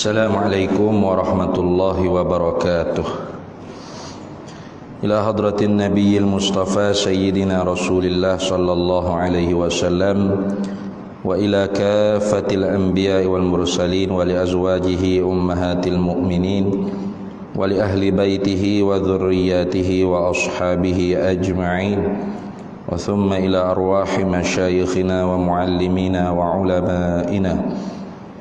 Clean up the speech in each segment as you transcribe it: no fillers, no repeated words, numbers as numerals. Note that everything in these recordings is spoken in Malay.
Assalamualaikum warahmatullahi wabarakatuh. Ila hadratin nabiyil mustafa sayyidina rasulillah sallallahu alaihi wasallam wa ila kafatil anbiya wal mursalin wa li azwajihi ummahatil mu'minin wa li ahli baitihi wa dhurriyyatihi wa ashabihi ajma'in wa thumma ila arwahi masyayikhina wa muallimina wa ulama'ina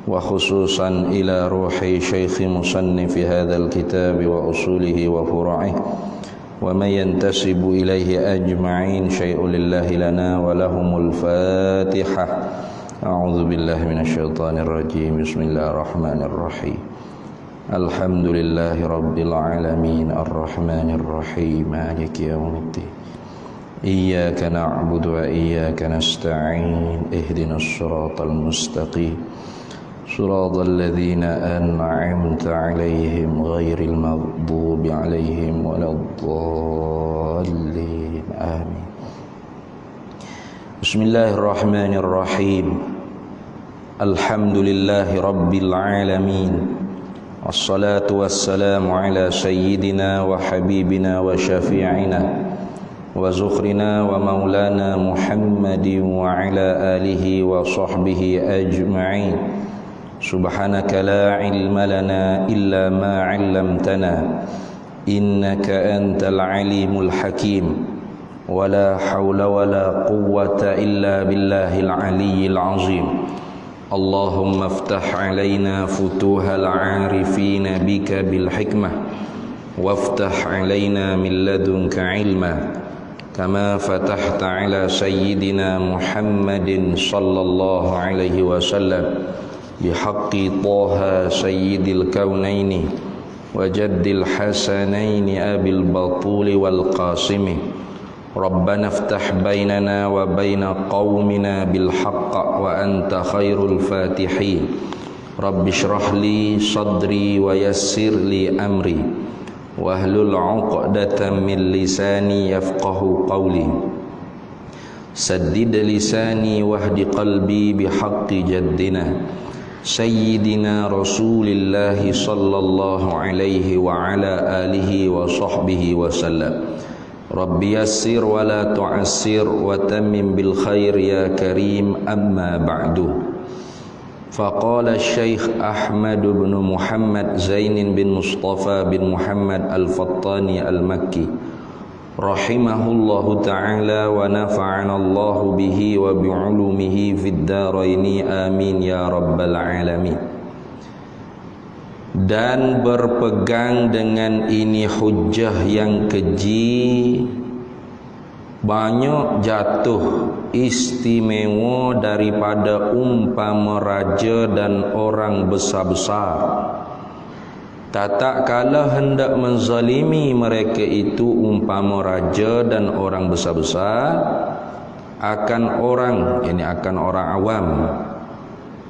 وخصوصا إلى روح شيخ مصنف هذا الكتاب وأصوله وفروعه ومن ينتسب إليه أجمعين شيء لله لنا ولهم الفاتحة. أعوذ بالله من الشيطان الرجيم. بسم الله الرحمن الرحيم. الحمد لله رب العالمين الرحمن الرحيم مالك يوم الدين إياك نعبد وإياك نستعين اهدنا الصراط المستقيم صراط الذين أنعمت عليهم غير المغضوب عليهم ولا الضالين آمين. بسم الله الرحمن الرحيم. الحمد لله رب العالمين والصلاة والسلام على سيدنا وحبيبنا وشفيعنا وزخرنا ومولانا محمد وعلى آله وصحبه أجمعين. سبحانك لا علم لنا إلا ما علمتنا إنك أنت العليم الحكيم ولا حول ولا قوة إلا بالله العلي العظيم. اللهم افتح علينا فتوح العارفين بك بالحكمة وافتح علينا من لدنك علما كما فتحت على سيدنا محمد صلى الله عليه وسلم بحق طه سيد الكونين وجد الحسنين أبي البطول والقاسم. ربنا افتح بيننا وبين قومنا بالحق وأنت خير الفاتحين. رب اشرح لي صدري ويسر لي أمري واحلل عقدة من لساني يفقه قولي سدد لساني واهد قلبي بحق جدنا سيدنا رسول الله صلى الله عليه وعلى آله وصحبه وسلم. رب يسر ولا تعسر وتمم بالخير يا كريم. أما بعد. فقال الشيخ أحمد بن محمد زين بن مصطفى بن محمد الفطاني المكي رحمه الله تعالى ونفعنا الله به وبعلومه في الدارين آمين يا رب العالمين. Dan berpegang dengan ini hujjah yang keji, banyak jatuh istimewa daripada umpama raja dan orang besar-besar. Tak kala hendak menzalimi mereka itu umpama raja dan orang besar-besar akan orang, ini akan orang awam,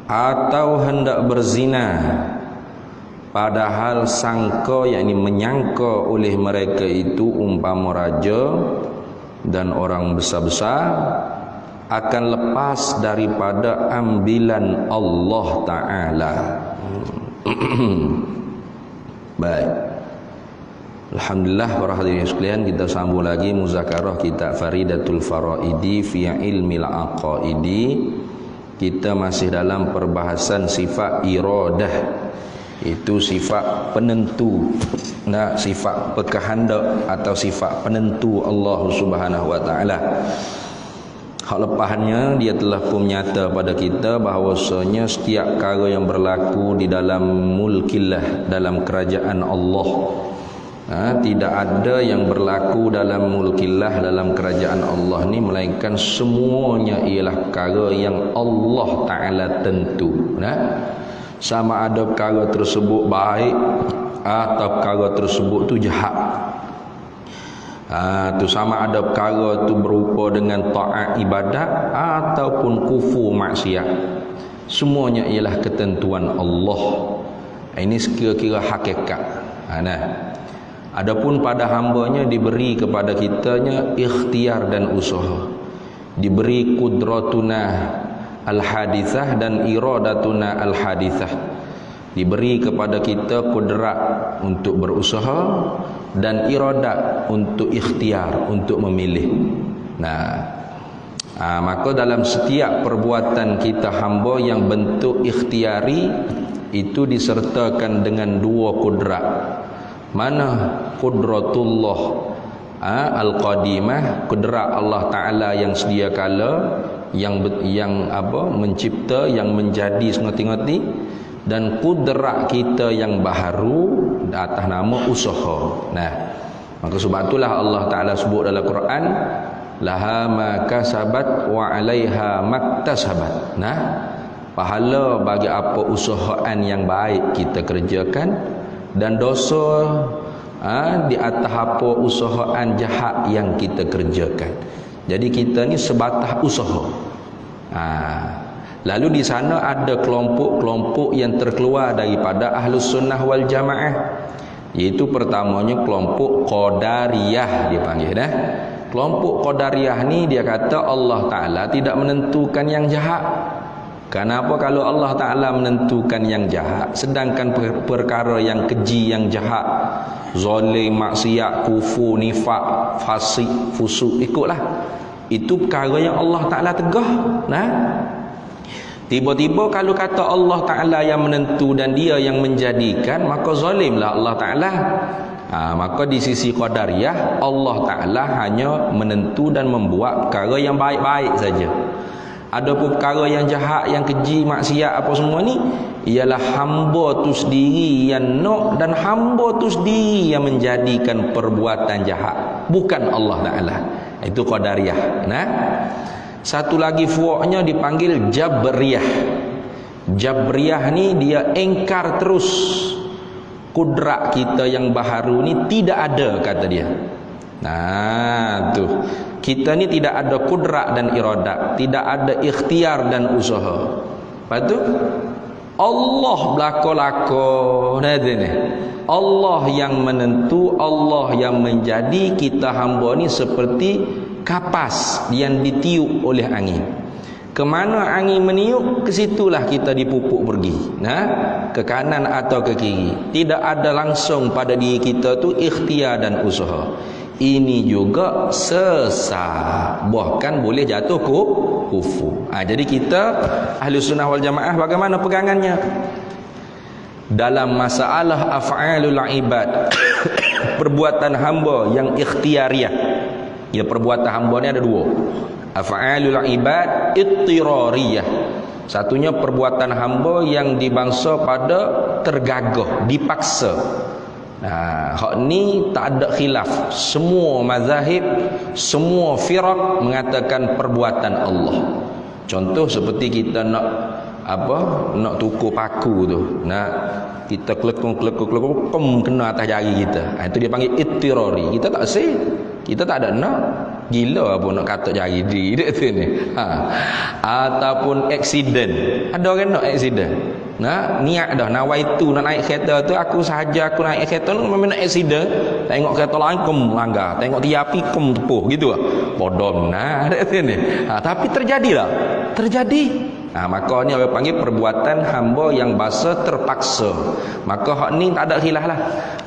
atau hendak berzina, padahal sangka, yakni menyangka oleh mereka itu umpama raja dan orang besar-besar akan lepas daripada ambilan Allah Ta'ala. Baik, alhamdulillah para hadirin sekalian, kita sambung lagi muzakarah kitab Faridatul Faraidi fi ilmil aqaidi. Kita masih dalam perbahasan sifat iradah, itu sifat penentu, sifat pekahandak atau sifat penentu Allah Subhanahu wa taala. Hak lepahannya dia telah pun nyata pada kita bahawasanya setiap perkara yang berlaku di dalam mulkillah, dalam kerajaan Allah, tidak ada yang berlaku dalam mulkillah, dalam kerajaan Allah ni, melainkan semuanya ialah perkara yang Allah Ta'ala tentu. Sama ada perkara tersebut baik atau perkara tersebut tu jahat. Tu sama ada perkara tu berupa dengan taat ibadat ataupun kufur maksiat. Semuanya ialah ketentuan Allah. Ini sekira-kira hakikat. Adapun pada hambanya diberi kepada kitanya ikhtiar dan usaha. Diberi kudratuna al-hadithah dan iradatuna al-hadithah. Diberi kepada kita kudrat untuk berusaha dan iradat untuk ikhtiar, untuk memilih. Maka dalam setiap perbuatan kita hamba yang bentuk ikhtiari itu disertakan dengan dua kudrat. Mana kudratullah al-qadimah, kudrat Allah Ta'ala yang sedia kala, yang mencipta, yang menjadi sengerti-ngerti, dan kudrat kita yang baharu atas nama usaha. Maka sebab itulah Allah Ta'ala sebut dalam Quran, laha ma kasabat wa 'alaiha maktasabat. Pahala bagi apa usahaan yang baik kita kerjakan, dan dosa di atas apa usahaan jahat yang kita kerjakan. Jadi kita ni sebatas usaha. Lalu di sana ada kelompok-kelompok yang terkeluar daripada Ahlus Sunnah wal Jamaah, iaitu pertamanya kelompok Qadariyah dipanggil. Kelompok Qadariyah ni dia kata Allah Ta'ala tidak menentukan yang jahat. Kenapa kalau Allah Ta'ala menentukan yang jahat, sedangkan perkara yang keji, yang jahat, zalim, maksiat, kufur, nifak, fasik, fusuk, ikutlah. Itu perkara yang Allah Ta'ala tegah. Tiba-tiba kalau kata Allah Ta'ala yang menentu dan dia yang menjadikan, maka zalimlah Allah Ta'ala. Maka di sisi Qadariyah, Allah Ta'ala hanya menentu dan membuat perkara yang baik-baik saja. Adapun perkara yang jahat, yang keji, maksiat apa semua ni, ialah hamba tu sendiri yang nak, dan hamba tu sendiri yang menjadikan perbuatan jahat, bukan Allah Ta'ala. Itu Qadariyah. Satu lagi fuaknya dipanggil Jabriyah. Jabriyah ni dia engkar terus kudrat kita yang baharu ni tidak ada, kata dia. Kita ni tidak ada kudrat dan iradat, tidak ada ikhtiar dan usaha. Lepas tu Allah belako-lako. Allah yang menentu, Allah yang menjadi kita hamba ni seperti kapas yang ditiup oleh angin. Kemana angin meniup, ke situlah kita dipupuk pergi. Ke kanan atau ke kiri. Tidak ada langsung pada diri kita tu ikhtiar dan usaha. Ini juga sesat, bahkan boleh jatuh kufur. Jadi kita Ahlus Sunnah wal Jamaah bagaimana pegangannya dalam masalah af'alul ibad, perbuatan hamba yang ikhtiariyah. Ya, perbuatan hamba ni ada dua. Af'alul ibad ittirariyah. Satunya perbuatan hamba yang dibangsa pada tergagah, dipaksa. Hak ni tak ada khilaf. Semua mazahib, semua firaq mengatakan perbuatan Allah. Contoh seperti kita nak tukur paku tu. Kita kelekung kena atas jari kita. Itu dia panggil ittirari. Kita tak sih. Kita tak ada nak. Gila apa nak katak jari diri dia tu ni. Ataupun aksiden. Ada orang nak aksiden. Niat dah nawaitu nak naik kereta tu, aku sahaja aku naik kereta tu memang nak aksiden. Tengok kereta lain melanggar, tengok tiapi tepuh gitu ah. Bodoh dia tu ni. Tapi terjadilah. Terjadi. Maka ni orang panggil perbuatan hamba yang bahasa terpaksa. Maka hak ni tak ada khilaf lah.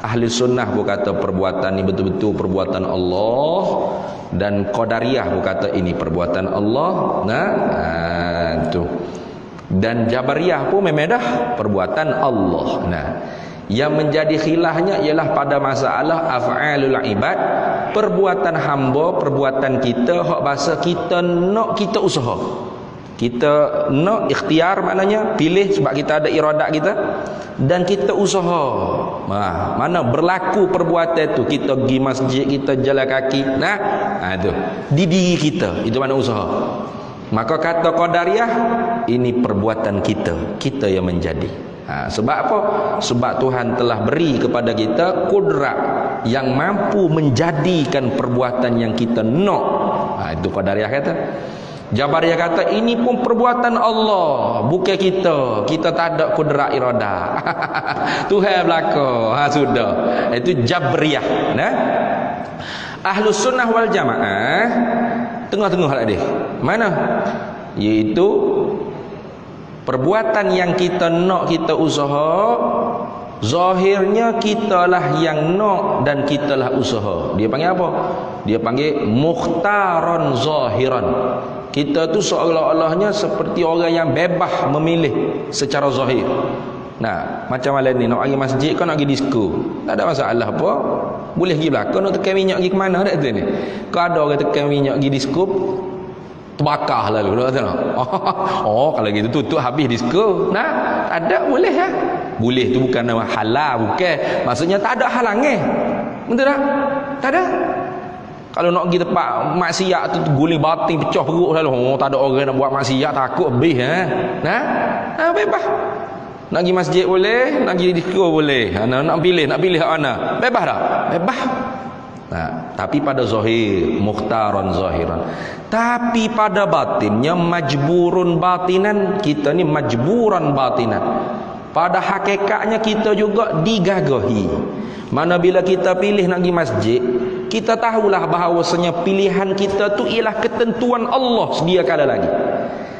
Ahli sunnah pun kata perbuatan ni betul-betul perbuatan Allah, dan Qadariyah pun kata ini perbuatan Allah. Tu. Dan Jabariyah pun memang dah perbuatan Allah. Yang menjadi khilafnya ialah pada masalah af'alul ibad, perbuatan hamba, perbuatan kita, hak bahasa kita nak, kita usaha. Kita nak ikhtiar, maknanya pilih sebab kita ada iradat kita, dan kita usaha. Mana berlaku perbuatan itu, kita pergi masjid, kita jalan kaki, itu di diri kita, itu mana usaha. Maka kata Qadariyah, ini perbuatan kita yang menjadi. Sebab apa? Sebab Tuhan telah beri kepada kita kudrat yang mampu menjadikan perbuatan yang kita nak. Itu Qadariyah kata. Jabariyah kata ini pun perbuatan Allah, bukan kita. Kita tak ada kudrat iradah. Tuhan belaka. Sudah. Itu Jabriyah. Ahlus Sunnah wal Jamaah tengah-tengah lah dia. Mana? Iaitu Perbuatan yang kita nak, kita usaha, zahirnya kitalah yang nak dan kitalah usaha. Dia panggil apa? Dia panggil mukhtaran zahiran. Kita tu seolah-olahnya seperti orang yang bebas memilih secara zahir. Nah, macam malam ni nak pergi masjid kau nak pergi disko, tak ada masalah apa. Boleh pergi belakang, nak tekan minyak pergi ke mana dak tu ni. Kau ada orang tekan minyak pergi disko, terbakar lalu tak tahu. Oh, kalau gitu tutup habis disko. Nah, tak ada, boleh ya. Boleh tu bukan nama halal, bukan. Maksudnya tak ada halangan. Betul tak? Tak ada. Kalau nak pergi tempat maksiat tu guling batin pecah perut lalu. Oh, tak ada orang nak buat maksiat, takut habis Nah, bebas. Nak pergi masjid boleh, nak pergi disko boleh. Nak pilih mana? Bebas tak? Bebas. Nah, tapi pada zahir, mukhtaran zahiran. Tapi pada batinnya majburun batinan, kita ni majburan batinan. Pada hakikatnya kita juga digagahi. Mana bila kita pilih nak pergi masjid, kita tahulah bahawasanya pilihan kita tu ialah ketentuan Allah sedia kala lagi.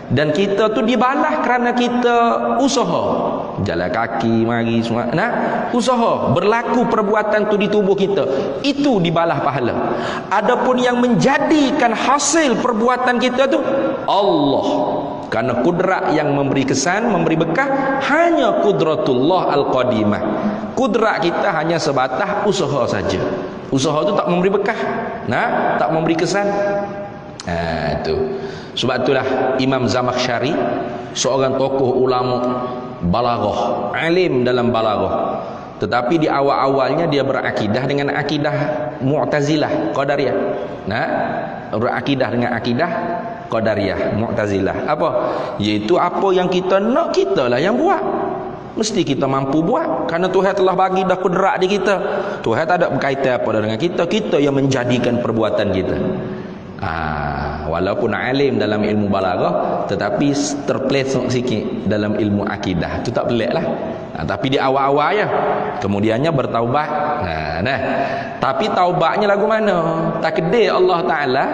Dan kita tu dibalas kerana kita usaha, jalan kaki mari semua. Nah, usaha berlaku perbuatan tu di tubuh kita, itu dibalas pahala. Adapun yang menjadikan hasil perbuatan kita tu Allah. Karena kudrat yang memberi kesan, memberi bekah hanya kudratullah al-qadimah. Kudrat kita hanya sebatas usaha saja. Usaha tu tak memberi bekah, nah, tak memberi kesan. Itu. Sebab itulah Imam Zamakhsyari, seorang tokoh ulama balaghah, alim dalam balaghah. Tetapi di awal-awalnya dia berakidah dengan akidah Mu'tazilah, Qadariyah. Nah, berakidah dengan akidah Qadariyah, Mu'tazilah. Apa? Iaitu apa yang kita nak, kitalah yang buat. Mesti kita mampu buat, kerana Tuhan telah bagi dah kudrat di kita. Tuhan tak ada berkaitan apa dengan kita, kita yang menjadikan perbuatan kita. Walaupun alim dalam ilmu balaghah, tetapi terpleset sikit dalam ilmu akidah. Itu tak pelik lah. Tapi di awal-awal ya, kemudiannya bertaubat. Tapi taubatnya lagu mana? Takdir Allah Ta'ala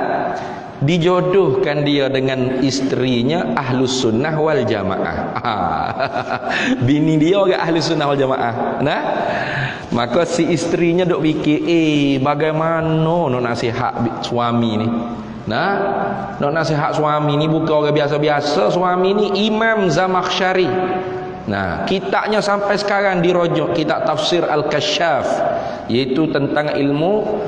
dijodohkan dia dengan istrinya Ahlus Sunnah wal Jamaah. Bini dia orang Ahlus Sunnah wal Jamaah. Nah, maka si istrinya duk fikir, bagaimana nak nasihat suami ni? Nah, nak nasihat suami ni bukan orang biasa-biasa. Suami ni Imam Zamakhsyari. Nah, kitabnya sampai sekarang dirujuk, kitab tafsir Al-Kasyaf, iaitu tentang ilmu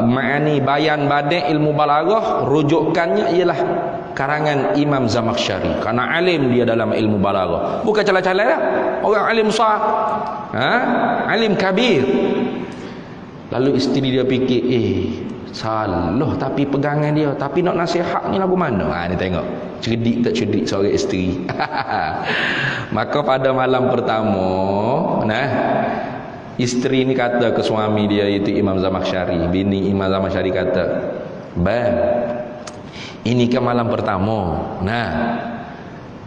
ma'ani bayan badai ilmu balaghah. Rujukannya ialah karangan Imam Zamakhsyari, karena alim dia dalam ilmu balaghah, bukan calah-calah lah. Orang alim besar, alim kabir. Lalu isteri dia fikir, salah tapi pegangan dia, tapi nak nasihat ni lagu mana? Ni tengok cerdik tak cerdik seorang isteri. Maka pada malam pertama, isteri ni kata ke suami dia, iaitu Imam Zamakhsyari, bini Imam Zamakhsyari kata, "Bang, ini kan malam pertama. Nah,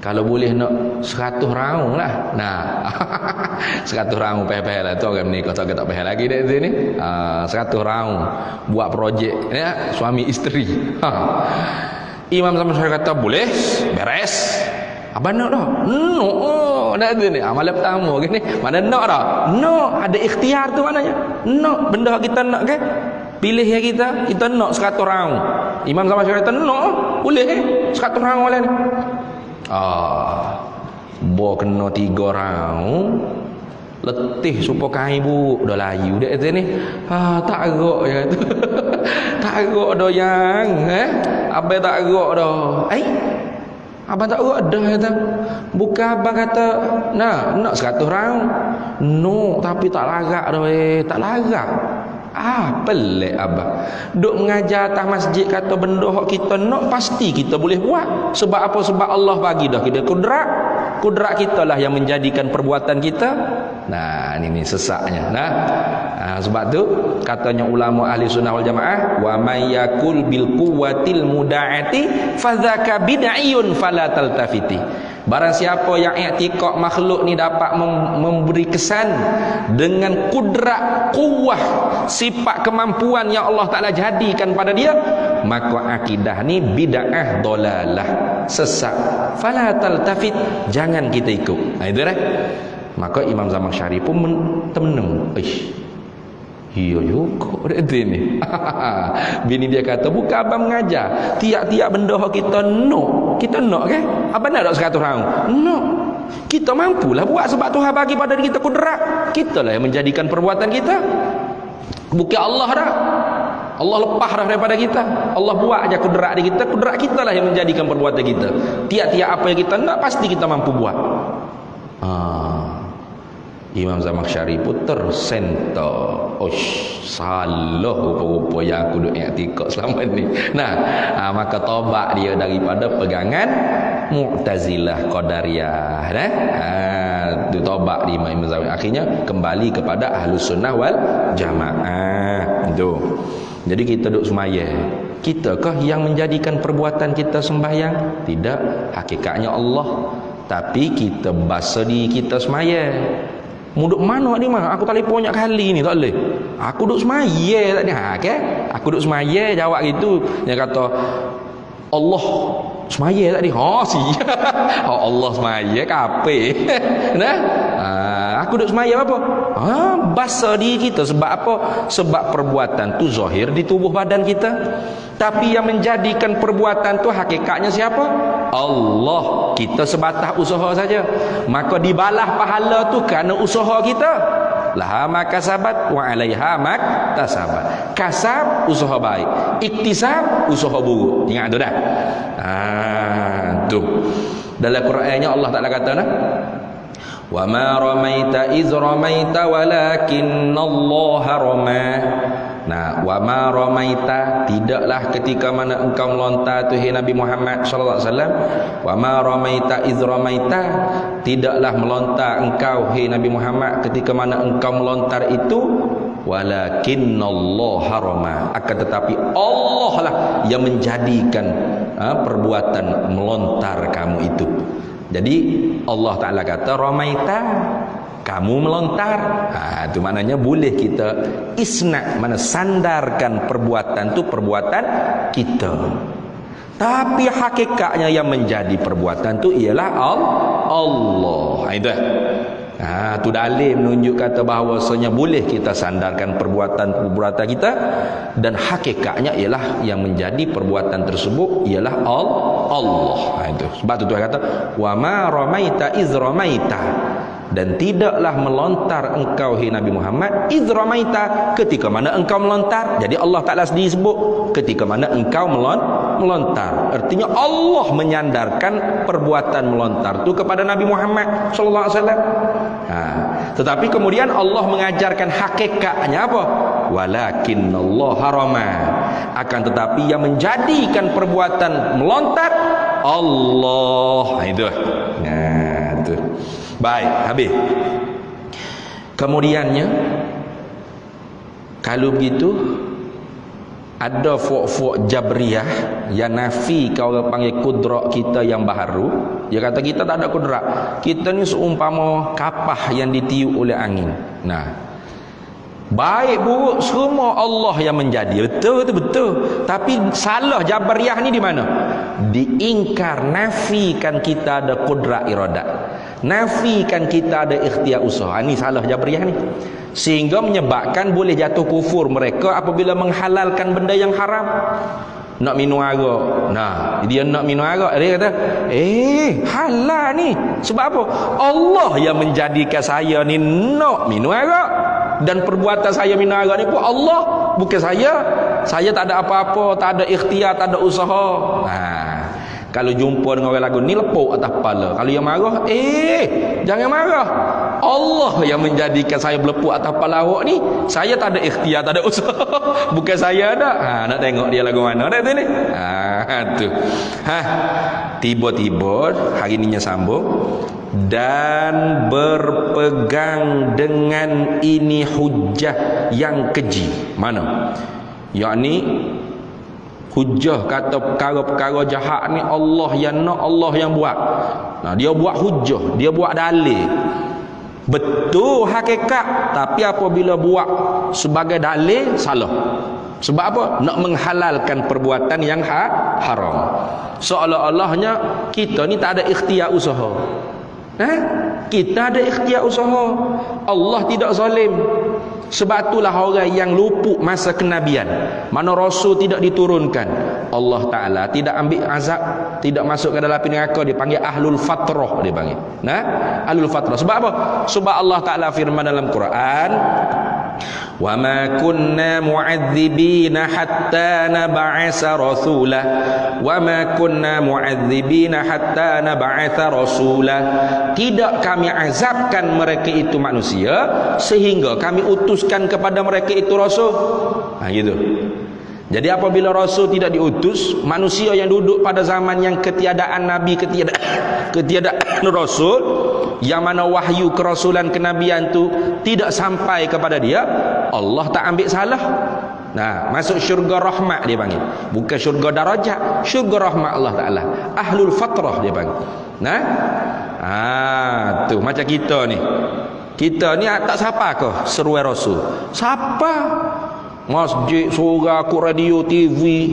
kalau boleh nak 100 raung lah." Nah, 100 raung peh-peh lah tu orang ni, kau tak peh lagi dek sini. 100 raung buat projek ya, suami isteri. Imam Zamakhsyari kata, "Boleh, beres." Abang nak dah? No, nak tu ni. Malam pertama gini, mana nak dah? No, ada ikhtiar tu maknanya. No, benda kita nak kan? Pilih ya kita nak 100 raung. Imam Zamakhsyari kata, "No, boleh 100 raung boleh ni." Bo kena 3 raung, letih supaya kain bu dah layu dek tu ni. Tak agak ya tu. Tak agak dah yang abang tak agak dah. Abang tak agak dah kata. Bukan abang kata nak 100 raung. No, tapi tak larat dah tak larat. Pelik abang. Duk mengajar atas masjid kata benda hak kita nak pasti kita boleh buat. Sebab apa? Sebab Allah bagi dah kita kudrat. Kudrat kita lah yang menjadikan perbuatan kita. Nah, ini sesaknya. Sebab tu katanya ulama ahli sunnah wal jamaah, wa may yakul bil quwwatil muda'ati fadzaka bid'iyun fala taltafiti. Barang siapa yang i'tiqad makhluk ni dapat memberi kesan dengan kudrat, kuwah, sifat kemampuan yang Allah Ta'ala jadikan pada dia, maka akidah ni bid'ah dolalah, sesat. Fala taltafit, jangan kita ikut. Itu dah. Maka Imam Zamakhsyari pun termenung. Iya juga itu ni. Bini dia kata, bukan abang mengajar tiap-tiap benda kita nak. Kita nak ke? Abang nak 100 orang? Nak. Kita mampulah buat sebab Tuhan bagi pada kita kudrat. Kitalah yang menjadikan perbuatan kita. Bukan Allah dah. Allah lepas dah daripada kita. Allah buat aja kudrat di kita. Kudrat kita lah yang menjadikan perbuatan kita. Tiap-tiap apa yang kita nak pasti kita mampu buat. Imam Zamakhsyari pun tersentak. Salah rupa-rupa yang aku duk i'tikad selama ni. Maka tobat dia daripada pegangan Mu'tazilah Qadariyah. Tu tobat di Imam Zamakhsyari. Akhirnya kembali kepada Ahlus Sunnah wal Jamaah. Tu. Jadi kita duk sembahyang. Kitakah yang menjadikan perbuatan kita sembahyang? Tidak. Hakikatnya Allah. Tapi kita basa diri kita sembahyang. Muduk mana ni mah? Aku telefon banyak kali ni tak boleh. Aku duk semaya tak ni. Aku duk semaya jawab gitu. Dia kata Allah semaya tak ni? Siap. Allah semaya kape. Aku duk semaya apa? Basa diri kita sebab apa? Sebab perbuatan tu zahir di tubuh badan kita. Tapi yang menjadikan perbuatan tu hakikatnya siapa? Allah. Kita sebatas usaha saja. Maka dibalah pahala tu kerana usaha kita. Laha makasabat wa 'alaiha maktasabat. Kasab usaha baik, iktisab usaha buruk. Ingat tu dah. Tu. Dalam Qurannya Allah Taala kata wa ma ramaita iz ramaita walakinnallaha rama. Wa ma ramaita, tidaklah ketika mana engkau melontar tu hai Nabi Muhammad sallallahu alaihi wasallam. Wa ma ramaita iz ramaita, tidaklah melontar engkau hai Nabi Muhammad ketika mana engkau melontar itu, walakinnallaha rama, akan tetapi Allah lah yang menjadikan perbuatan melontar kamu itu. Jadi Allah Ta'ala kata ramaita, kamu melontar. Itu maknanya boleh kita isnad, mana sandarkan perbuatan tu perbuatan kita. Tapi hakikatnya yang menjadi perbuatan tu ialah Allah. Itu. Tu dalil menunjuk kata bahawasanya boleh kita sandarkan perbuatan kita, dan hakikatnya ialah yang menjadi perbuatan tersebut ialah Allah. Itu. Sebab tu Tuhan kata wa ma ramaita iz ramaita, dan tidaklah melontar engkau hai Nabi Muhammad iz ramaita, ketika mana engkau melontar. Jadi Allah Ta'ala sendiri sebut ketika mana engkau melontar. Artinya Allah menyandarkan perbuatan melontar tu kepada Nabi Muhammad sallallahu alaihi wasallam. Tetapi kemudian Allah mengajarkan hakikatnya apa? Walakinnallaha rama, akan tetapi yang menjadikan perbuatan melontar Allah. Itu. Itu. Baik, habis. Kemudiannya, kalau begitu, ada fok-fok Jabriyah yang nafi kau panggil kudrak kita yang baharu. Dia kata kita tak ada kudrak. Kita ni seumpama kapah yang ditiup oleh angin. Baik buruk semua Allah yang menjadi. Betul. Tapi salah Jabriyah ni di mana? Diingkar, nafikan kita ada kudrat iradat. Nafikan kita ada ikhtiar usaha. Ini salah Jabriyah ni. Sehingga menyebabkan boleh jatuh kufur mereka apabila menghalalkan benda yang haram. Nak minum arak. Dia nak minum arak. Dia kata, halal ni. Sebab apa? Allah yang menjadikan saya ni nak minum arak. Dan perbuatan saya minum arak ni pun Allah, bukan saya. Saya tak ada apa-apa, tak ada ikhtiar, tak ada usaha. Kalau jumpa dengan orang lagu ni lepuk atas kepala. Kalau yang marah, jangan marah. Allah yang menjadikan saya berlepuk atas kepala awak ni. Saya tak ada ikhtiar, tak ada usaha. Bukan saya dah. Nak tengok dia lagu mana dah tu ni. Tu. Tiba-tiba hari ni sambung, dan berpegang dengan ini hujah yang keji. Mana? Yakni Hujah kata perkara-perkara jahat ni Allah yang nak, Allah yang buat. Nah, dia buat hujah, dia buat dalil. Betul hakikat, tapi apabila buat sebagai dalil salah. Sebab apa? Nak menghalalkan perbuatan yang haram. Seolah-olahnya kita ni tak ada ikhtiar usaha. Kita ada ikhtiar usaha. Allah tidak zalim. Sebab itulah orang yang luput masa kenabian, mana Rasul tidak diturunkan, Allah Ta'ala tidak ambil azab, tidak masuk ke dalam api neraka, dia panggil ahlul fatrah, dia panggil. Ahlul fatrah. Sebab apa? Sebab Allah Ta'ala firman dalam Quran, wa ma kunna mu'adzibina hatta nab'asa rasula, wa ma kunna mu'adzibina hatta nab'asa rasula. Tidak kami azabkan mereka itu manusia sehingga kami utuskan kepada mereka itu rasul. Gitu. Jadi apabila rasul tidak diutus, manusia yang duduk pada zaman yang ketiadaan nabi, ketiadaan rasul, yang mana wahyu kerasulan kenabian tu tidak sampai kepada dia, Allah tak ambil salah. Nah, masuk syurga rahmat dia panggil. Bukan syurga darajat, syurga rahmat Allah Ta'ala. Ahlul fatrah dia panggil. Tu macam kita ni. Kita ni tak siapa ke seruai Rasul? Siapa? Masjid, surau, radio, TV,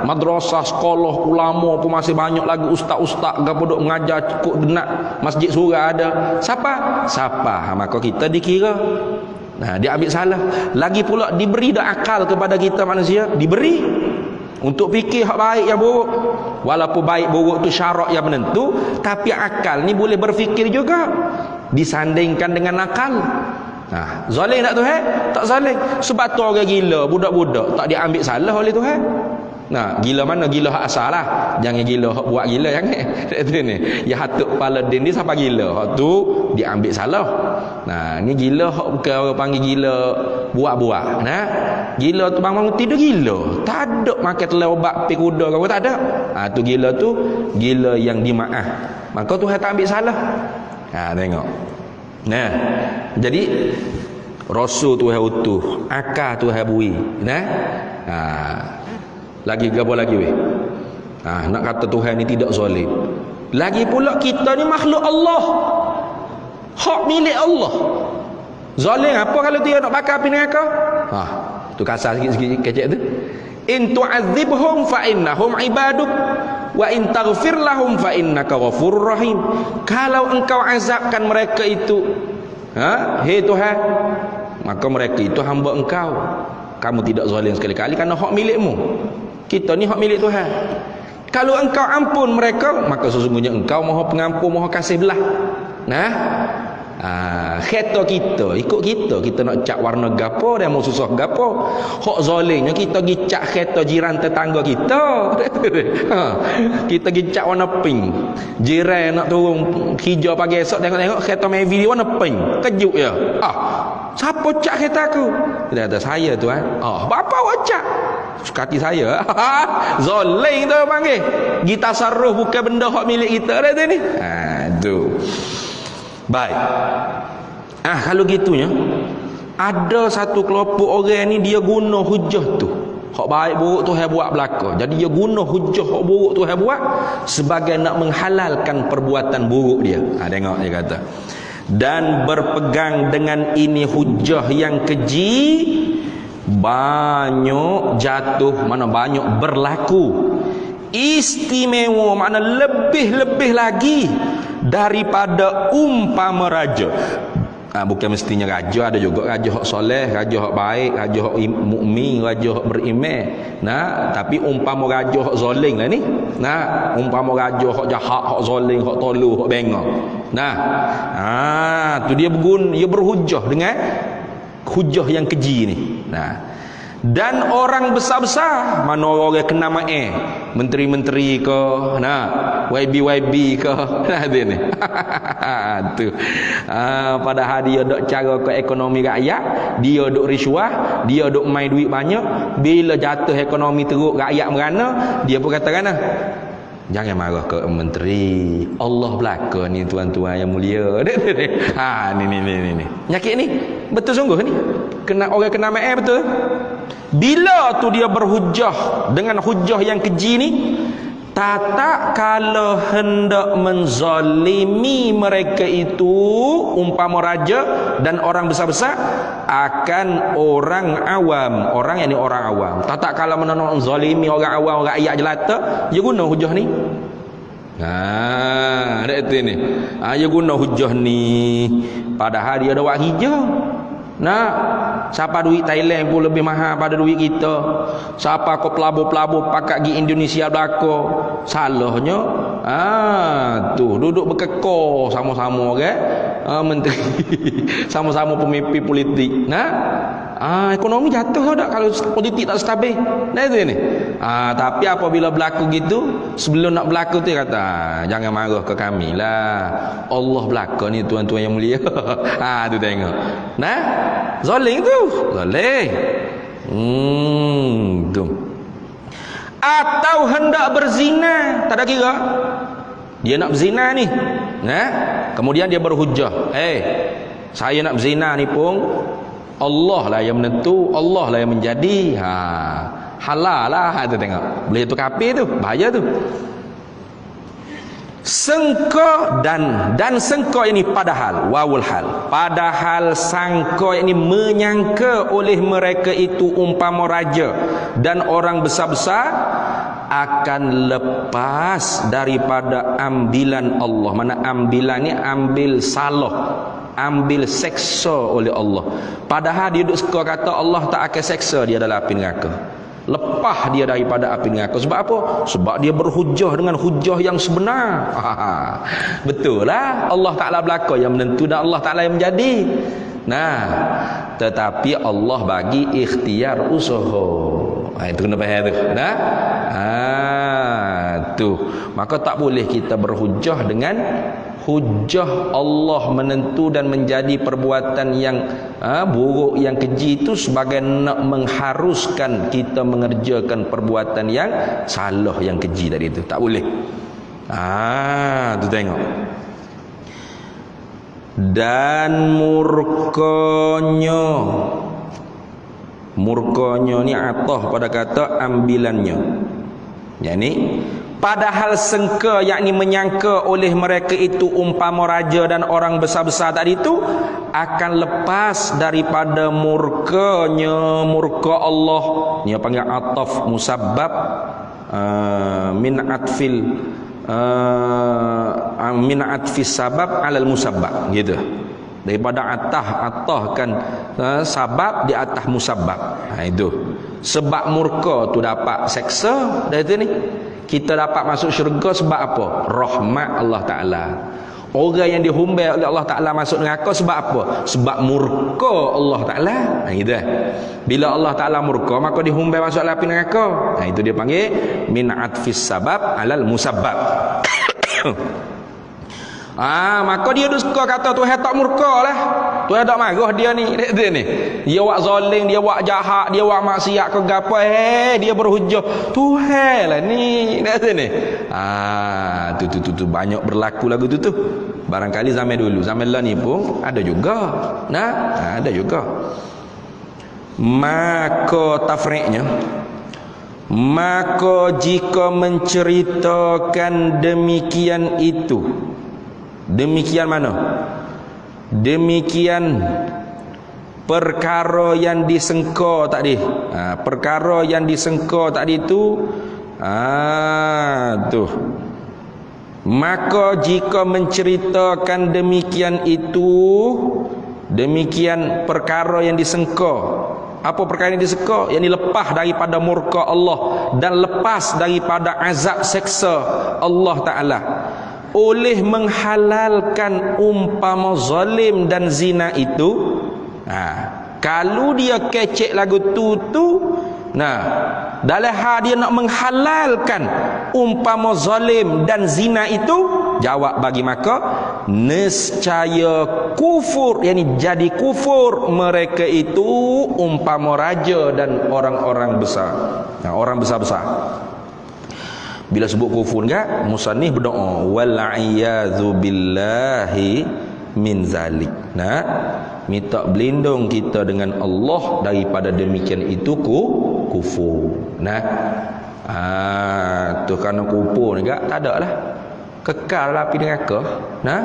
madrasah, sekolah, ulama pun masih banyak lagi, ustaz-ustaz gapo duk mengajar cukup nak masjid surau ada. Siapa? Maka kita dikira. Dia ambil salah. Lagi pula diberi dah akal kepada kita manusia, diberi untuk fikir hak baik yang buruk. Walaupun baik buruk tu syarak yang menentu, tapi akal ni boleh berfikir juga disandingkan dengan akal. Zalim tak Tuhan? Tak zalim. Sebab tu orang gila, budak-budak tak diambil salah oleh Tuhan. Gila mana? Gila hak asal lah. Jangan gila hak buat gila, jangan. Itu ni. Ya hatuk kepala din ni siapa gila? Hak tu diambil salah. Ni gila hak bukan orang panggil gila buat-buat. Gila tu bangun tidur gila. Tak ada makan telur obat pi kuda ke, tak ada. Tu gila tu gila yang dimaaf. Maka Tuhan tak ambil salah. Tengok. Jadi Rasul Tuhan utuh, akal Tuhan bui. Lagi gapo lagi weh? Nak kata Tuhan ni tidak zalim. Lagi pula kita ni makhluk Allah. Hak milik Allah. Zalim apa kalau dia nak bakar api neraka? Tu kasar sikit-sikit kecek tu. In tu'adzibhum fa innahum ibaduk wa in taghfir lahum fa innaka ghafurur rahim. Kalau engkau azabkan mereka itu, hei Tuhan, maka mereka itu hamba engkau. Kamu tidak zalim sekali-kali kerana hak milikmu. Kita ni hak milik Tuhan. Kalau engkau ampun mereka, maka sesungguhnya engkau Maha Pengampun, Maha Kasih belah. Kata kita, ikut kita nak cak warna gapo dan mau susah gapo. Hak zalimnya kita gi cak kereta jiran tetangga kita. Kita gi cak warna pink. Jiran nak turun hijau pagi esok tengok-tengok kereta Mavic warna pink. Kejut ya. Siapa cak kereta aku? Dia kata saya tuan. Bapa awak cak? Sukati saya. Zalim tu panggil. Kita tasarruf bukan benda hak milik kita dah ni. Tu. Baik. Kalau gitunya, ada satu kelompok orang ni dia guna hujah tu. Hak baik buruk tu Tuhan buat belaka. Jadi dia guna hujah hak buruk tu Tuhan buat sebagai nak menghalalkan perbuatan buruk dia. Tengok dia kata. Dan berpegang dengan ini hujah yang keji, banyak jatuh, mana banyak berlaku. Istimewa, mana lebih-lebih lagi daripada umpama raja. Bukan mestinya raja, ada juga raja hak soleh, raja hak baik, raja hak mukmin, raja hak beriman. Tapi umpama raja hak zalim lah ni. Umpama raja hak jahat, hak zalim, hak tolu, hak bengong. Tu dia berhujah dengan hujah yang keji ni. Dan orang besar-besar, mana orang kena menteri-menteri ke, YB ke, dia ni. Tu. Padahal dia dok cara ke ekonomi rakyat, dia dok riswah, dia dok main duit banyak. Bila jatuh ekonomi teruk, rakyat merana, dia pun kata kan, jangan marah ke menteri. Allah belaka ni tuan-tuan yang mulia. Ni. Nyakit ni. Betul sungguh ni. Orang kena betul. Bila tu dia berhujah dengan hujah yang keji ni, tak kalau hendak menzalimi mereka itu umpama raja dan orang besar-besar akan orang awam, orang yang ni orang awam. Tak kalau menolak zalimi orang awam, orang rakyat jelata, dia guna hujah ni. Ada itu ni. Dia guna hujah ni padahal dia ada wak hijau. Siapa duit Thailand pun lebih mahal pada duit kita. Siapa kau pelabur-pelabur pakat pergi Indonesia belaka. Salahnya tu duduk berkekor sama-sama kan, menteri sama-sama pemimpin politik. Ekonomi jatuh tak kalau politik tak stabil. Itu ni. Tapi apabila berlaku gitu, sebelum nak berlaku tu dia kata, jangan marah ke kami lah. Allah belaka ni tuan-tuan yang mulia. Tu tengok. Zalim tu. Zalim. Tu. Atau hendak berzina, tak ada kira. Dia nak berzina ni. Kemudian dia berhujah. Saya nak berzina ni pun Allah lah yang menentu, Allah lah yang menjadi. Halal lah tu tengok. Boleh tu kafir tu, bahaya tu. Sangka dan sangka ini padahal wawul hal. Padahal sangka ini menyangka oleh mereka itu umpama raja dan orang besar-besar akan lepas daripada ambilan Allah. Mana ambilan ni ambil salah, ambil seksa oleh Allah. Padahal dia duk suka kata Allah tak akan seksa dia dalam api neraka. Lepas dia daripada api neraka. Sebab apa? Sebab dia berhujah dengan hujah yang sebenar. Betul lah, Allah Ta'ala belaka yang menentu dan Allah Ta'ala yang menjadi. Tetapi Allah bagi ikhtiar usaha. Itu kena faham tu. Tu. Maka tak boleh kita berhujah dengan hujah Allah menentu dan menjadi perbuatan yang buruk, yang keji itu sebagai nak mengharuskan kita mengerjakan perbuatan yang salah, yang keji tadi itu. Tak boleh. Tu tengok. Dan murkanya ni atah pada kata ambilannya. Yani padahal sangka, yakni menyangka oleh mereka itu umpama raja dan orang besar-besar tadi itu akan lepas daripada murkanya, murka Allah. Dia panggil ataf musabbab min atfis sabab alal musabbab gitu. Daripada atah kan sabab di atas musabbab. Itu sebab murka tu dapat seksa dari tu ni. Kita dapat masuk syurga sebab apa? Rahmat Allah Ta'ala. Orang yang dihumbai oleh Allah Ta'ala masuk neraka sebab apa? Sebab murka Allah Ta'ala. Gitu. Bila Allah Ta'ala murka, maka dihumbai masuk api neraka. Itu dia panggil min atfis sabab alal musabbab. Maka dia suka kata Tuhan tak murka lah, Tuhan tak marah dia ni. Dia ni, dia buat zalim, dia buat jahat, dia buat maksiat ke gapo, dia berhujah Tuhan lah ni. Dia ni. Tu banyak berlaku lagu tu. Barangkali zaman dulu, zaman lah ni pun ada juga. Ada juga. Maka tafriqnya, maka jika menceritakan demikian itu, demikian mana? Demikian perkara yang disengka tadi. Perkara yang disengka tadi tu tu. Maka jika menceritakan demikian itu, demikian perkara yang disengka. Apa perkara yang disengka? Yang lepas daripada murka Allah dan lepas daripada azab seksa Allah Ta'ala, oleh menghalalkan umpama zalim dan zina itu. Kalau dia kecek lagu tu dalam hal dia nak menghalalkan umpama zalim dan zina itu, jawab bagi maka nescaya kufur, yakni jadi kufur mereka itu umpama raja dan orang-orang besar. Orang besar-besar. Bila sebut kufur enggak, musannif berdoa wal a'yadzu billahi min zalik. Nah, minta berlindung kita dengan Allah daripada demikian itu kufur. Nah, tu kerana kufur ni tak ada lah, kekal lah api neraka. Nah,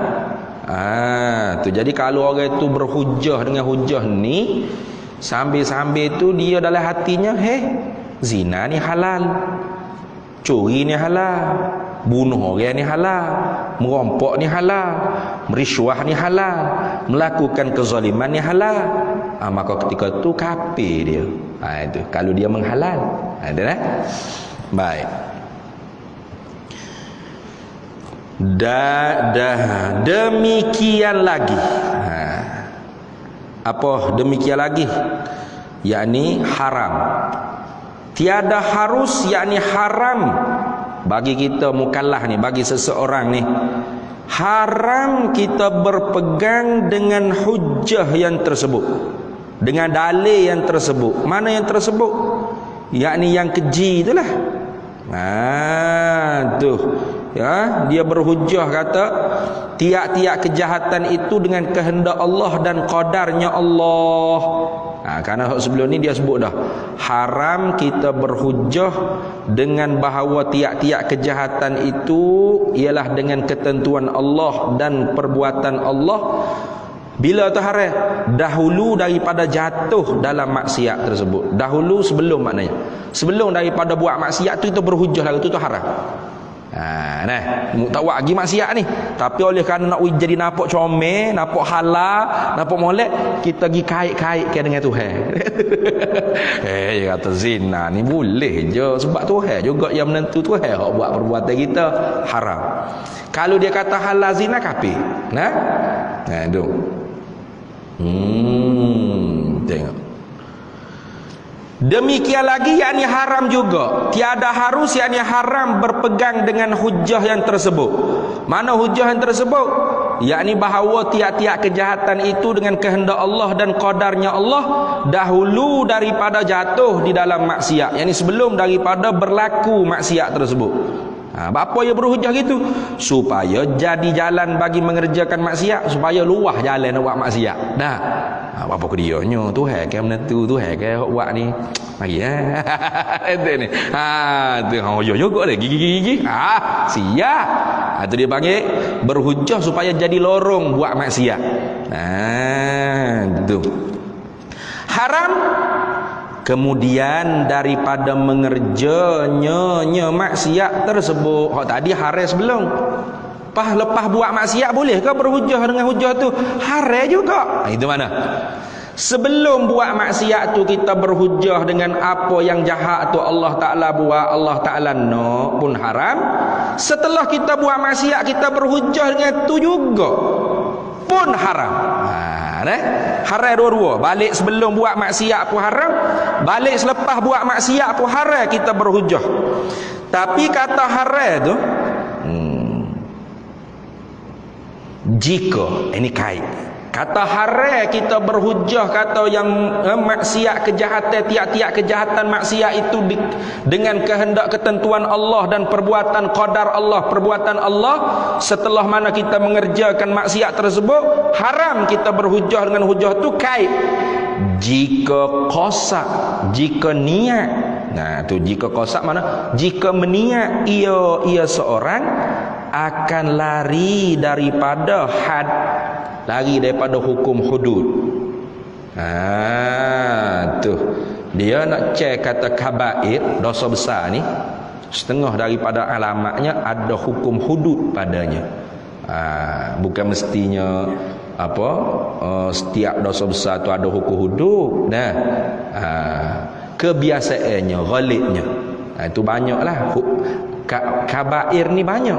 tu jadi kalau orang itu berhujah dengan hujah ni, sambil-sambil tu dia dalam hatinya, zina ni halal, curi ni halal, bunuh orang ni halal, merampok ni halal, meriswah ni halal, melakukan kezaliman ni halal, maka ketika tu kafir dia. Itu kalau dia menghalal. Ada lah. Baik. Demikian lagi. Apa demikian lagi? Yakni haram. Tiada harus, yakni haram bagi kita mukallaf ni, bagi seseorang ni, haram kita berpegang dengan hujah yang tersebut, dengan dalil yang tersebut. Mana yang tersebut? Yakni yang keji itulah. Tu ya, dia berhujah kata tiap-tiap kejahatan itu dengan kehendak Allah dan qadarnya Allah. Kerana sebelum ni dia sebut dah, haram kita berhujah dengan bahawa tiap-tiap kejahatan itu ialah dengan ketentuan Allah dan perbuatan Allah. Bila tu haram? Dahulu daripada jatuh dalam maksiat tersebut. Dahulu, sebelum maknanya, sebelum daripada buat maksiat tu kita berhujah lagi tu haram. Tak buat lagi maksiat ni, tapi oleh kerana nak jadi nampak comel, nampak halal, nampak molek, kita pergi kait-kaitkan dengan Tuhan. Dia kata zina ni boleh je sebab Tuhan juga yang menentu, Tuhan hak buat perbuatan kita haram. Kalau dia kata halal zina, kafir. Tu. Tengok. Demikian lagi, yakni haram juga. Tiada harus, yakni haram berpegang dengan hujah yang tersebut. Mana hujah yang tersebut? Yakni bahawa tiap-tiap kejahatan itu dengan kehendak Allah dan qadarnya Allah dahulu daripada jatuh di dalam maksiat. Yakni sebelum daripada berlaku maksiat tersebut. Apa yang berhujah gitu? Supaya jadi jalan bagi mengerjakan maksiat, supaya luah jalan nak buat maksiat. Apa ke dia nyo Tuhan kan menentu, Tuhan kan buat ni. Mari itu ni. Tu yo juga lagi gigi. Siap. Tu dia panggil berhujah supaya jadi lorong buat maksiat. Tu. Haram. Kemudian daripada mengerjanya maksiat tersebut, tadi haram sebelum, lepas buat maksiat boleh ke berhujah dengan hujah tu? Haram juga. Itu mana? Sebelum buat maksiat tu kita berhujah dengan apa yang jahat tu Allah Ta'ala buat, Allah Ta'ala no, pun haram. Setelah kita buat maksiat kita berhujah dengan tu juga, pun haram. Haram dua-dua. Balik sebelum buat maksiat pun haram, balik selepas buat maksiat pun haram kita berhujah. Tapi kata haram tu, jika ini kait, kata haram kita berhujah kata yang maksiat, kejahatan, tiap-tiap kejahatan maksiat itu dengan kehendak ketentuan Allah dan perbuatan qadar Allah, perbuatan Allah, setelah mana kita mengerjakan maksiat tersebut haram kita berhujah dengan hujah tu kait. Jika qasak, jika niat. Tu jika qasak mana? Jika meniat ia seorang akan lari daripada had, lari daripada hukum hudud. Tu dia nak cek kata kabair, dosa besar ni, setengah daripada alamatnya ada hukum hudud padanya. Bukan mestinya setiap dosa besar tu ada hukum hudud. Kebiasaannya, ghalibnya, itu banyaklah. Kabair ni banyak.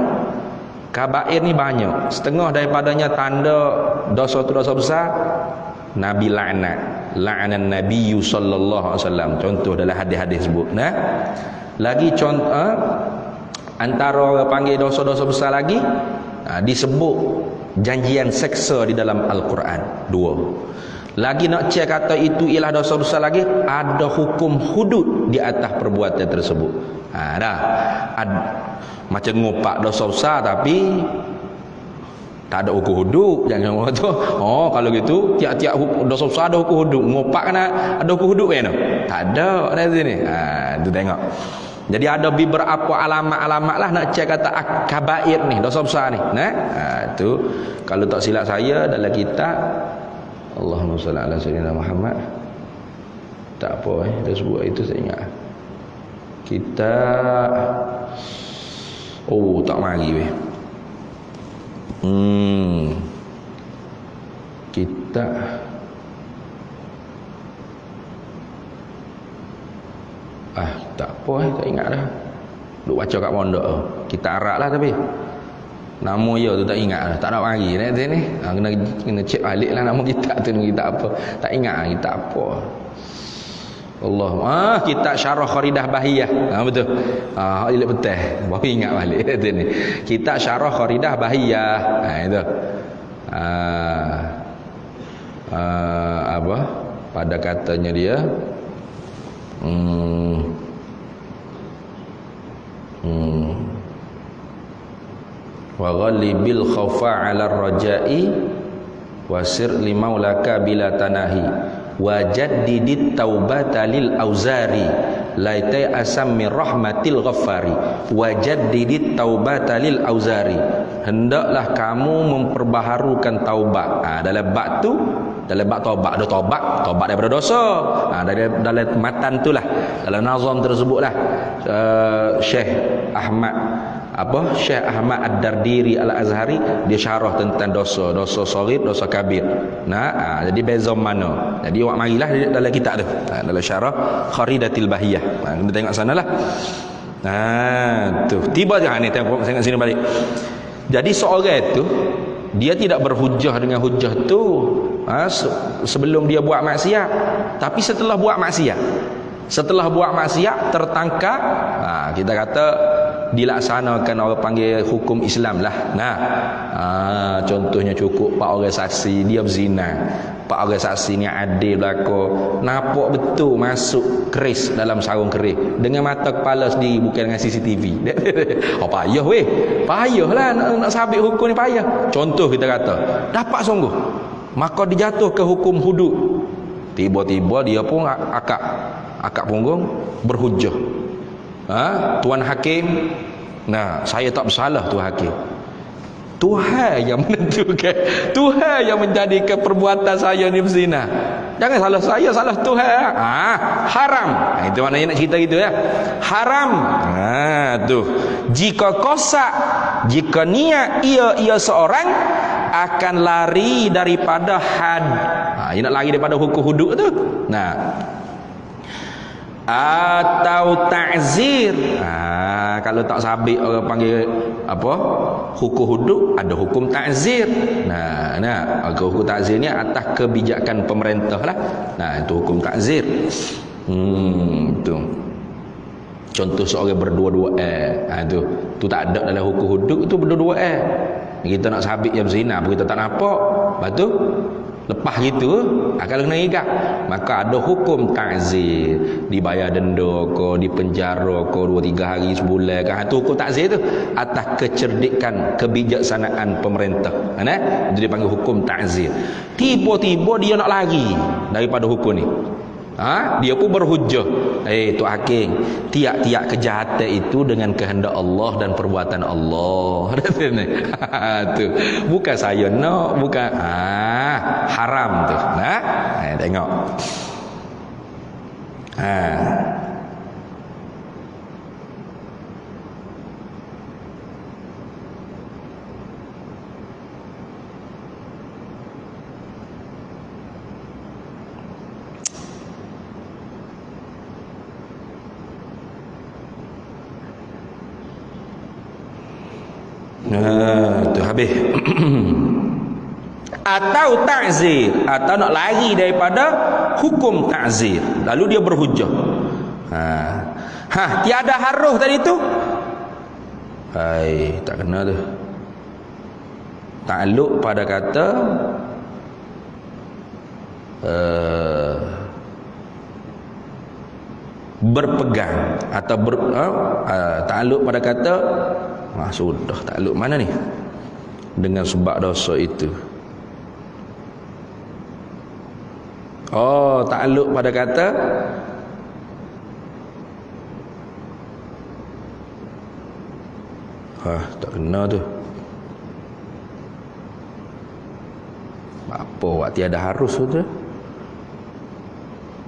Kabair ni banyak. Setengah daripadanya tanda dosa tu dosa besar, Nabi laknat. La'anan Nabi sallallahu alaihi wasallam. Contoh dalam hadis-hadis sebut. Lagi contoh antara orang panggil dosa-dosa besar lagi, disebut janjian seksa di dalam Al-Quran. 2. Lagi nak cek kata itu ialah dosa besar lagi, ada hukum hudud di atas perbuatan tersebut. Macam ngopak dosa besar tapi tak ada hukum hudud. Jangan orang tu. Oh, kalau gitu tiap-tiap dosa besar ada hukum hudud. Ngopak kena ada hukum hudud kan? Tak ada di sini. Tu tengok. Jadi ada beberapa alamat-alamat lah nak cek kata kabair ni, dosa besar ni. Tu kalau tak silap saya dalam kitab Allahumma salli ala sayyidina Muhammad. Tak apa dia sebut itu saya ingat. Kita tak mari weh. Kita tak apa tak ingat dah. Duk baca kat pondok kita arak lah tapi nama dia tu tak ingat dah. Tak nak mari ni. Kena cek balik lah nama kitab tu kita apa. Tak ingat kita apa. Allah. Kitab Syarah Kharidah Bahiyah. Betul. Ilik betul. Baru ingat balik tu ni. Kitab Syarah Kharidah Bahiyah. Itu. Apa? Pada katanya dia wa ghalibil khaufa 'ala ar-raja'i wasir li maulaka bila tanahi wa jaddidit taubata lil auzari laitai asam min rahmatil ghaffari wa jaddidit taubata lil auzari, hendaklah kamu memperbaharukan taubat. Dalam bab tu, dalam bab taubat ada taubat daripada dosa. Dalam matan itulah, dalam nazam tersebutlah Syekh Ahmad Ad-Dardiri Al-Azhari dia syarah tentang dosa saghir, dosa kabir. Jadi beza mana. Jadi awak marilah dalam kitab tu, dalam syarah Kharidatil Bahiyah. Kita tengok sanalah. Tu tiba je ni tengok sini balik. Jadi seorang tu dia tidak berhujah dengan hujah tu sebelum dia buat maksiat, tapi setelah buat maksiat tertangkap, kita kata dilaksanakan orang panggil hukum Islam lah. Contohnya cukup 4 orang saksi dia berzina. 4 orang saksi ni adil belaka, nampak betul masuk keris dalam sarung keris dengan mata kepala sendiri, bukan dengan CCTV. Payah weh. Payahlah nak sabit hukum ni payah. Contoh kita kata dapat sungguh, maka dijatuh ke hukum hudud. Tiba-tiba dia pun akak punggung berhujah. Tuan hakim, saya tak bersalah tuan hakim. Tuhan yang menentukan, Tuhan yang menjadikan perbuatan saya ni berzina. Jangan salah saya, salah Tuhan. Haram. Itu maknanya nak cerita gitu ya. Haram. Tu. Jika kosak, jika niat ia seorang akan lari daripada had. Ia nak lari daripada hukum hudud tu. Atau ta'zir. Kalau tak sabit orang panggil apa? Hukum hudud, ada hukum ta'zir. Hukum ta'zir ni atas kebijakan pemerintah lah. Itu hukum ta'zir. Tu. Contoh seorang berdua-dua tu tak ada dalam hukum hudud, itu berdua-dua kita nak sabit yang berzina, kita tak nampak. Lepas tu lepas gitu, kalau kena ikat, maka ada hukum ta'zir, dibayar denda ke, dipenjara ke 2-3 hari sebulan kan. Itu hukum ta'zir tu atas kecerdikan kebijaksanaan pemerintah. Itu dipanggil hukum ta'zir. Tiba-tiba dia nak lari daripada hukum ni. Dia pun berhujah, tu hakim, tiap-tiap kejahatan itu dengan kehendak Allah dan perbuatan Allah. Tu bukan saya nak, bukan haram tu. Tengok. Tu habis. Atau ta'zir, atau nak lari daripada hukum ta'zir, lalu dia berhujah. Tiada haruh tadi tu. Tak kena tu. Takluk pada kata berpegang atau takluk pada kata sudah takluk mana ni? dengan sebab dosa itu. Oh, takluk pada kata tak kena tu. Apa buat tiada harus tu?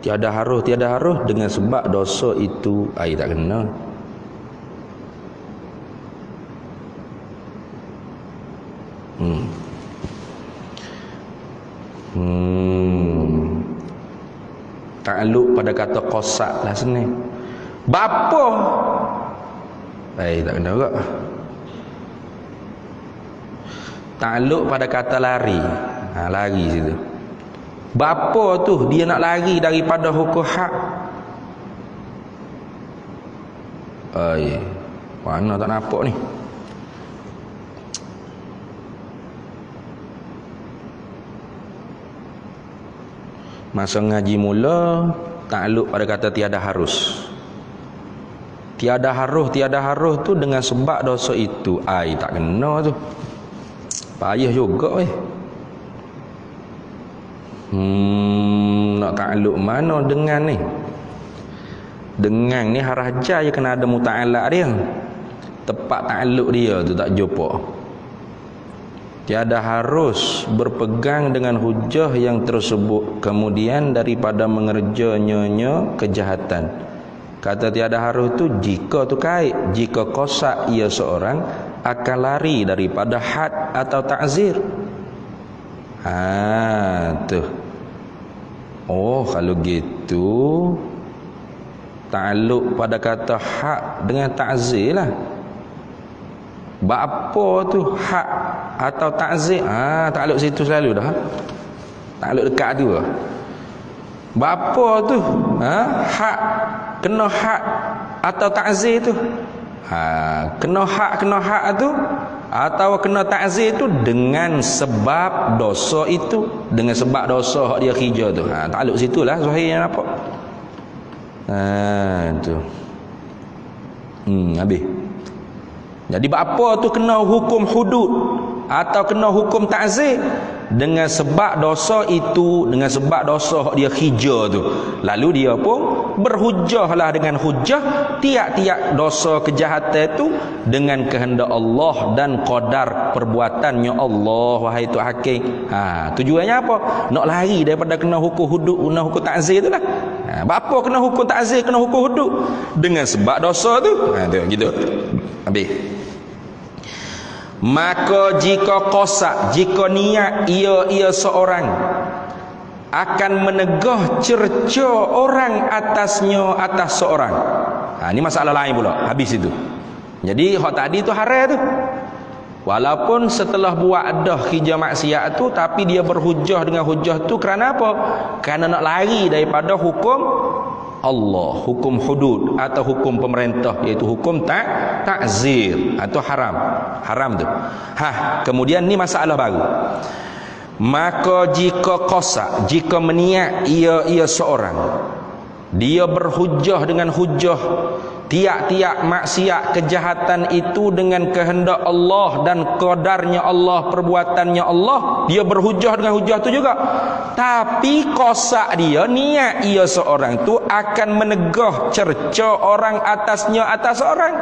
Tiada harus dengan sebab dosa itu tak kena. Takluk pada kata qosak lah sini. Bapa tak kena juga. Takluk pada kata lari. Lari situ. Bapa tu dia nak lari daripada hukum hak. Mana tak nampak ni? Masa ngaji mula, takluk pada kata tiada harus. Tiada harus tu dengan sebab dosa itu. Tak kena tu. Payah juga nak takluk mana dengan ni? Dengan ni haraja je kena ada muta'alaq dia. Tepat takluk dia tu tak jumpa. Tiada harus berpegang dengan hujah yang tersebut kemudian daripada mengerjanya kejahatan. Kata tiada harus tu jika tu kait, jika qosak ia seorang akan lari daripada had atau ta'zir. Tu. Oh, kalau gitu takluk pada kata hak dengan ta'zir lah. Apa tu hak atau ta'zir? Takluk situ selalu dah. Takluk dekat tu. Apa tu? Hak, kena hak atau ta'zir tu? Kena hak tu atau kena ta'zir tu dengan sebab dosa itu, dengan sebab dosa hak dia kerja tu. Takluk situlah sahihnya nampak. Tu. Habis. Jadi apa tu kena hukum hudud atau kena hukum ta'zir dengan sebab dosa itu, dengan sebab dosa dia kerja tu. Lalu dia pun berhujahlah dengan hujah tiap-tiap dosa kejahatan itu dengan kehendak Allah dan qadar perbuatannya Allah. Wahai tu hakim. Tujuannya apa? Nak lari daripada kena hukum hudud, kena hukum ta'zir tu lah. Apa kena hukum ta'zir, kena hukum hudud? Dengan sebab dosa tu. Gitu. Habis. Maka jika qosak, jika niat ia seorang akan menegah cerca orang atasnya atas seorang. Ini masalah lain pula. Habis itu. Jadi hak tadi tu haram tu. Walaupun setelah buat dah kerja maksiat tu, tapi dia berhujah dengan hujah tu kerana apa? Kerana nak lari daripada hukum Allah, hukum hudud atau hukum pemerintah, iaitu hukum ta'zir atau haram tu. Kemudian ni masalah baru. Maka jika qosak, jika meniat ia seorang, dia berhujah dengan hujah tiap-tiap maksiat kejahatan itu dengan kehendak Allah dan qadarnya Allah, perbuatannya Allah, dia berhujah dengan hujah tu juga. Tapi qosak dia, niat ia seorang tu akan menegah cerca orang atasnya atas orang.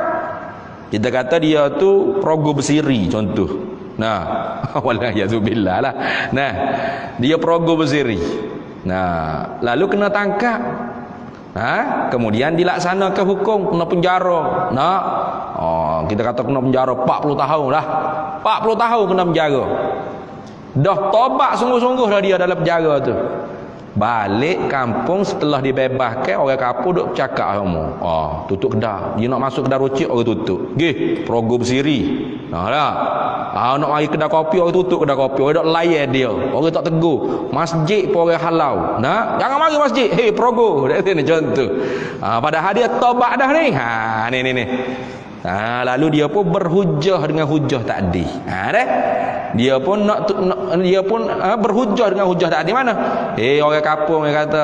Kita kata dia tu perogoh bersiri contoh. Wallahiyazubillah lah. Dia perogoh bersiri. Lalu kena tangkap. Kemudian dilaksanakan hukum, kena penjara. Kita kata kena penjara 40 tahun lah. 40 tahun kena penjara. Dah tobat sungguh-sungguh dah dia dalam penjara tu. Balik kampung setelah dibebaskan, orang kampung duk cakap semua. Tutup kedai. Dia nak masuk kedai rocik, orang tutup. Perogoh bersiri. Nak mari kedai kopi, orang tutup kedai kopi. Orang duk layan dia. Orang tak tegur. Masjid pun orang halau. Jangan mari masjid. Perogoh. Contoh. Padahal dia tobat dah ni. Ni. Lalu dia pun berhujah dengan hujah tadi. Dia pun berhujah dengan hujah tadi mana? Orang kampung yang kata,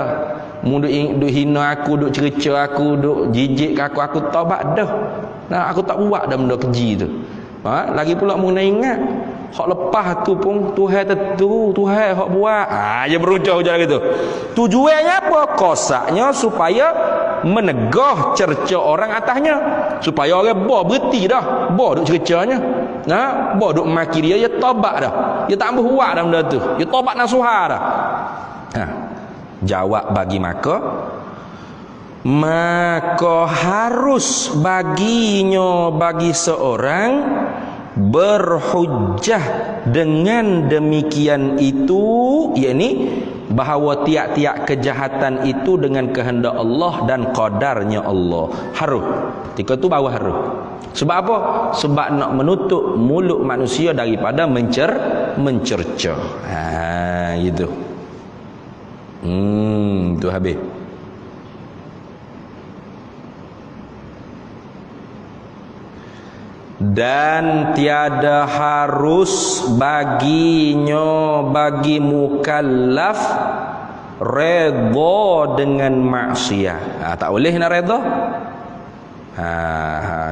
mu duk hina aku, duk cerca aku, duk jijik aku tobat dah. Aku tak buat dah benda keji tu. Lagi pula mu nak ingat, Hak lepas tu pun Tuhan tentu, Tuhan hak buat. Dia berujar gitu. Tujuannya apa? Kosaknya supaya menegah cerca orang atasnya, supaya orang berhenti dah duk cercanya. Duk maki dia tobat dah. Dia tak ambil buat dah benda tu. Dia tobat nasuha dah. Jawab bagi maka harus baginya bagi seorang berhujjah dengan demikian itu, yakni bahawa tiap-tiap kejahatan itu dengan kehendak Allah dan qadarnya Allah. Harus. Ketika tu baru harus. Sebab apa? Sebab nak menutup mulut manusia daripada mencerca. Gitu. Tu habis. Dan tiada harus baginya bagi mukallaf redha dengan maksiat. Tak boleh nak redha.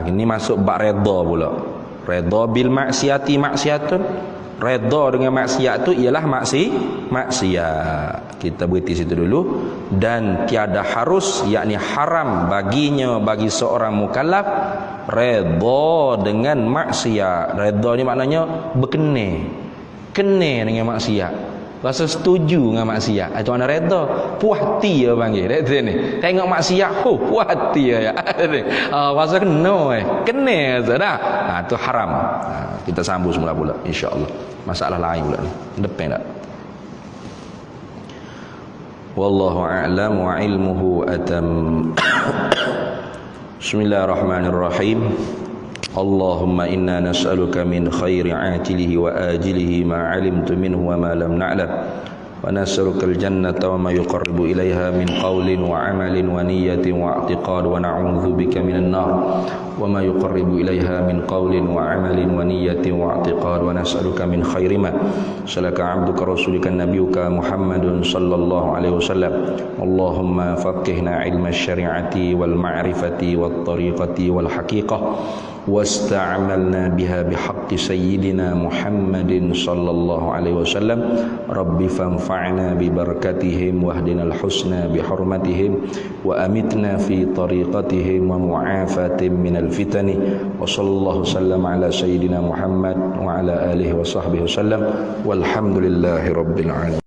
Ini masuk bab redha pula. Redha bil maksiati maksiatun. Redha dengan maksiat tu ialah maksiat. Kita berhenti situ dulu. Dan tiada harus, yakni haram baginya bagi seorang mukallaf redha dengan maksiat. Redha ni maknanya berkenan. Kenan dengan maksiat. Rasa setuju dengan maksiat. Itu mana redha? Puas hati dia panggil. Ni. Tengok maksiat, puas hati dia. Rasa kena Kenan dah. Itu haram. Kita sambung semula pula insya-Allah. Masalah lain pula ni. Depan tak? Wallahu a'lam wa ilmuhu atam. Bismillahirrahmanirrahim. Allahumma inna nas'aluka min khairi ajilihi wa ajilihi ma 'alimtu minhu wa ma lam na'lam. Wa nas'aluka al-jannata wa ma yuqarribu ilaiha min qawlin wa 'amalin wa niyyatin wa i'tiqad wa na'udzu bika minan nar wa ma yuqarribu ilaiha min qawlin wa 'amalin wa niyyatin wa i'tiqad wa nas'aluka min khairi ma salaka 'abduka rasulika nabiyyuka Muhammadun sallallahu alaihi wasallam. Allahumma faqihna 'ilma asy-syari'ati wal ma'rifati wat tariqati wal haqiqah واستعملنا بها بحق سيدنا محمد صلى الله عليه وسلم. رب فانفعنا ببركتهم واهدنا الحسنى بحرمتهم وأمتنا في طريقتهم ومعافاة من الفتن. وصلى الله وسلم على سيدنا محمد وعلى آله وصحبه وسلم والحمد لله رب العالمين.